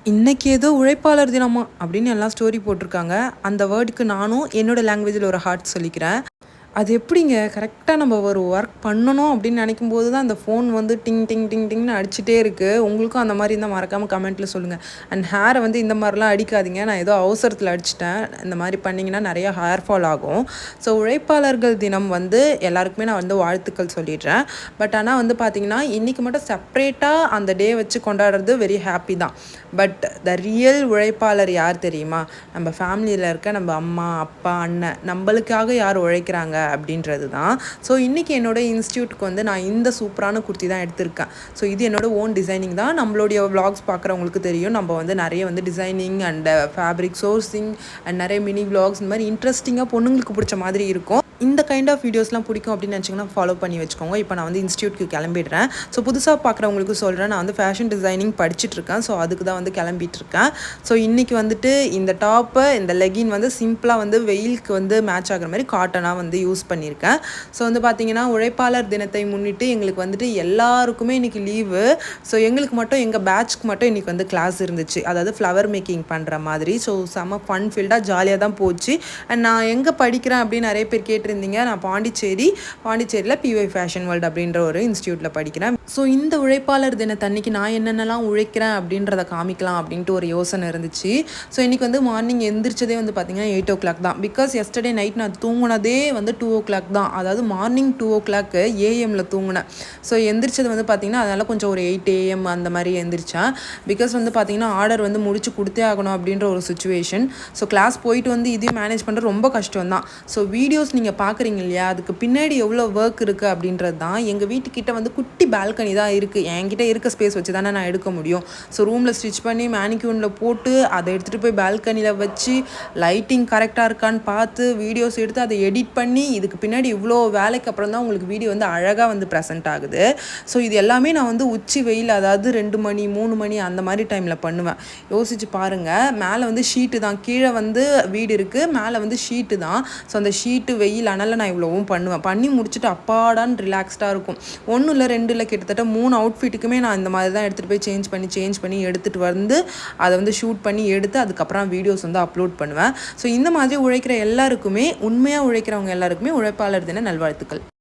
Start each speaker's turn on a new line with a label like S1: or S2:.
S1: இன்னைக்கு ஏதோ உழைப்பாளர் தினமா அப்படின்னு எல்லாம் ஸ்டோரி போட்டிருக்காங்க. அந்த வேர்டுக்கு நானும் என்னோட லாங்குவேஜில் ஒரு ஹார்ட் சொல்லிக்கிறேன். அது எப்படிங்க கரெக்டாக நம்ம ஒரு ஒர்க் பண்ணணும் அப்படின்னு நினைக்கும்போது தான் அந்த ஃபோன் வந்து டிங் டிங் டிங் டிங்னு அடிச்சுட்டே இருக்குது. உங்களுக்கும் அந்த மாதிரி இருந்தால் மறக்காமல் கமெண்ட்டில் சொல்லுங்கள். அண்ட் ஹேரை வந்து இந்த மாதிரிலாம் அடிக்காதீங்க. நான் ஏதோ அவசரத்தில் அடிச்சிட்டேன். இந்த மாதிரி பண்ணிங்கன்னா நிறையா ஹேர் ஃபால் ஆகும். ஸோ உழைப்பாளர்கள் தினம் வந்து எல்லாருக்குமே நான் வந்து வாழ்த்துக்கள் சொல்லிடுறேன். பட் ஆனால் வந்து பார்த்திங்கன்னா இன்றைக்கி மட்டும் செப்ரேட்டாக அந்த டே வச்சு கொண்டாடுறது வெரி ஹாப்பி தான். பட் த ரியல் உழைப்பாளர் யார் தெரியுமா? நம்ம ஃபேமிலியில் இருக்க நம்ம அம்மா, அப்பா, அண்ணன், நம்மளுக்காக யார் உழைக்கிறாங்க அப்படின்றது தான். ஸோ இன்றைக்கி என்னோடய இன்ஸ்டியூட்டுக்கு வந்து நான் இந்த சூப்பரான குர்த்தி தான் எடுத்திருக்கேன். ஸோ இது என்னோடய ஓன் டிசைனிங் தான். நம்மளுடைய விளாக்ஸ் பார்க்குறவங்களுக்கு தெரியும். நம்ம வந்து நிறைய வந்து designing and fabric sourcing and நிறைய மினி விளாக்ஸ் இந்த மாதிரி இன்ட்ரெஸ்டிங்காக பொண்ணுங்களுக்கு பிடிச்ச மாதிரி இருக்கும். இந்த கைண்ட் ஆஃப் வீடியோஸ்லாம் பிடிக்கும் அப்படின்னு நினச்சிங்கன்னா ஃபாலோ பண்ணி வச்சுக்கோங்க. இப்போ நான் வந்து இன்ஸ்டியூட்க்கு கிளம்பிடுறேன். ஸோ புதுசாக பார்க்குறவங்களுக்கு சொல்கிறேன், நான் வந்து ஃபேஷன் டிசைனிங் படிச்சுட்ருக்கேன். ஸோ அதுக்கு தான் வந்து கிளம்பிட்டுருக்கேன். ஸோ இன்றைக்கி வந்துட்டு இந்த டாப்பு, இந்த லெகின் வந்து சிம்பிளாக வந்து வெயிலுக்கு வந்து மேட்ச் ஆகிற மாதிரி காட்டனாக வந்து யூஸ் பண்ணியிருக்கேன். ஸோ வந்து பார்த்திங்கன்னா உழைப்பாளர் தினத்தை முன்னிட்டு எங்களுக்கு வந்துட்டு எல்லாருக்குமே இன்றைக்கி லீவு. ஸோ எங்களுக்கு மட்டும் எங்கள் பேட்ச்க்கு மட்டும் இன்றைக்கி வந்து கிளாஸ் இருந்துச்சு. அதாவது ஃப்ளவர் மேக்கிங் பண்ணுற மாதிரி. ஸோ செம்ம ஃபன் ஃபீல்டாக ஜாலியாக தான் போச்சு. அண்ட் நான் எங்கே படிக்கிறேன் அப்படின்னு நிறைய பேர் கேட்டிருந்தீங்க. நான் பாண்டிச்சேரியில் பிஒய் ஃபேஷன் வேர்ல்டு அப்படின்ற ஒரு இன்ஸ்டியூட்டில் படிக்கிறேன். ஸோ இந்த உழைப்பாளர் தினத்தன்னைக்கு நான் என்னென்னலாம் உழைக்கிறேன் அப்படின்றத காமிக்கலாம் அப்படின்ட்டு ஒரு யோசனை இருந்துச்சு. ஸோ இன்றைக்கி வந்து மார்னிங் எந்திரிச்சதே வந்து பார்த்திங்கன்னா 8 o'clock தான். பிகாஸ் எஸ்டர்டே நைட் நான் தூங்கினதே வந்து 2 o'clock தான். அதாவது மார்னிங் 2 o'clock AM தூங்கினேன். ஸோ எந்திரிச்சது வந்து பார்த்திங்கன்னா அதனால் கொஞ்சம் ஒரு 8 AM அந்த மாதிரி எந்திரிச்சேன். பிகாஸ் வந்து பார்த்திங்கன்னா ஆர்டர் வந்து முடிச்சு கொடுத்தே ஆகணும் அப்படின்ற ஒரு சுச்சுவேஷன். ஸோ கிளாஸ் போயிட்டு வந்து இதையும் மேனேஜ் பண்ணுறது ரொம்ப கஷ்டம் தான். ஸோ வீடியோஸ் நீங்கள் பார்க்குறீங்க இல்லையா, அதுக்கு பின்னாடி எவ்வளோ ஒர்க் இருக்குது அப்படின்றது தான். எங்கள் வீட்டுக்கிட்ட வந்து குட்டி பால்கனி தான் இருக்குது. என்கிட்ட இருக்க ஸ்பேஸ் வச்சு தானே நான் எடுக்க முடியும். ஸோ ரூமில் ஸ்டிச் பண்ணி மேனிக்யூனில் போட்டு அதை எடுத்துகிட்டு போய் பால்கனியில் வச்சு லைட்டிங் கரெக்டாக இருக்கான்னு பார்த்து வீடியோஸ் எடுத்து அதை எடிட் பண்ணி இதுக்கு பின்னாடி இவ்வளோ வேலைக்கு அப்புறம் தான் உங்களுக்கு வீடியோ வந்து அழகாக வந்து ப்ரெசென்ட் ஆகுது. ஸோ இது எல்லாமே நான் வந்து உச்சி வெயில், அதாவது 2 மணி 3 மணி அந்த மாதிரி டைமில் பண்ணுவேன். யோசிச்சு பாருங்கள். மேலே வந்து ஷீட்டு தான், கீழே வந்து வீடு இருக்குது, மேலே வந்து ஷீட்டு தான். ஸோ அந்த ஷீட்டு வெயில் அதனால் நான் இவ்வளோவும் பண்ணுவேன். பண்ணி முடிச்சுட்டு அப்பாடான்னு ரிலாக்ஸ்டாக இருக்கும். 1 இல்லை 2 இல்லை கிட்டத்தட்ட 3 அவுட்ஃபிட்டுக்குமே நான் இந்த மாதிரி தான் எடுத்துகிட்டு போய் சேஞ்ச் பண்ணி எடுத்துகிட்டு வந்து அதை வந்து ஷூட் பண்ணி எடுத்து அதுக்கப்புறம் வீடியோஸ் வந்து அப்லோட் பண்ணுவேன். ஸோ இந்த மாதிரி உழைக்கிற எல்லாருக்குமே, உண்மையாக உழைக்கிறவங்க எல்லாருக்குமே உழைப்பாளர் தின நல்வாழ்த்துக்கள்.